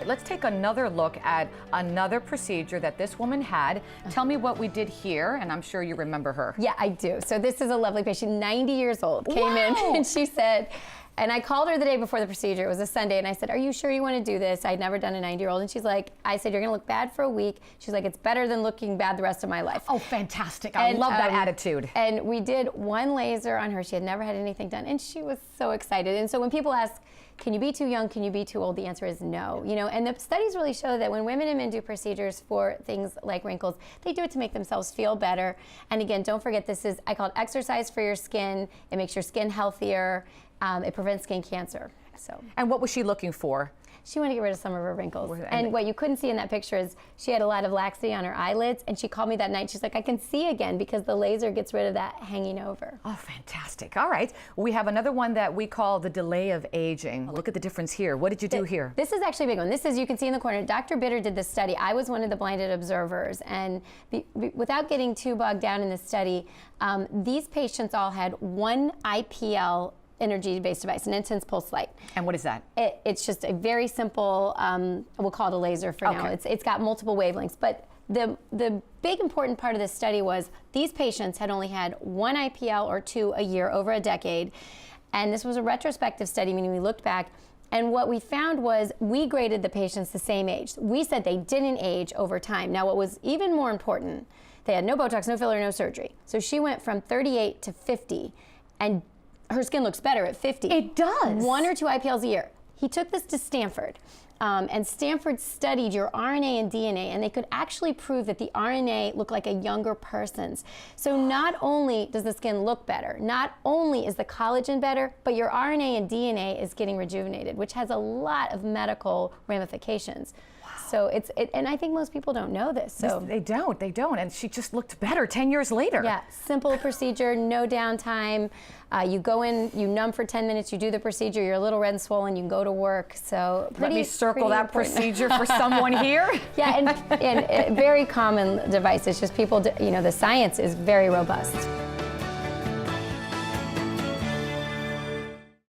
let's take another look at another procedure that this woman had. Tell me what we did here, and I'm sure you remember her. Yeah, I do. So this is a lovely patient, 90 years old, came in and she said, and I called her the day before the procedure. It was a Sunday, and I said, "Are you sure you want to do this?" I'd never done a 90-year-old, and she's like, I said, "You're going to look bad for a week." She's like, "It's better than looking bad the rest of my life." Oh, fantastic. I love that attitude. And we did one laser on her. She had never had anything done, and she was so excited. And so when people ask, can you be too young? Can you be too old? The answer is no. You know, and the studies really show that when women and men do procedures for things like wrinkles, they do it to make themselves feel better. And again, don't forget, this is, I call it exercise for your skin. It makes your skin healthier. It prevents skin cancer. So. And what was she looking for? She wanted to get rid of some of her wrinkles. And what you couldn't see in that picture is she had a lot of laxity on her eyelids, and she called me that night. She's like, I can see again because the laser gets rid of that hanging over. Oh, fantastic. All right. We have another one that we call the delay of aging. Look at the difference here. What did you do here? This is actually a big one. This is, you can see in the corner, Dr. Bitter did this study. I was one of the blinded observers, and without getting too bogged down in this study, these patients all had one IPL energy-based device, an intense pulse light. And what is that? It's just a very simple, we'll call it a laser for now. It's got multiple wavelengths, but the big important part of this study was these patients had only had one IPL or two a year over a decade, and this was a retrospective study, meaning we looked back, and what we found was we graded the patients the same age. We said they didn't age over time. Now what was even more important, they had no Botox, no filler, no surgery. So she went from 38 to 50, and her skin looks better at 50. It does. 1 or 2 IPLs a year. He took this to Stanford, and Stanford studied your RNA and DNA, and they could actually prove that the RNA looked like a younger person's. So not only does the skin look better, not only is the collagen better, but your RNA and DNA is getting rejuvenated, which has a lot of medical ramifications. So and I think most people don't know this. So they don't, and she just looked better 10 years later. Yeah, simple procedure, no downtime. You go in, you numb for 10 minutes, you do the procedure, you're a little red and swollen, you can go to work. So let me circle that procedure for someone here. Yeah, and a very common device. It's just people, you know, the science is very robust.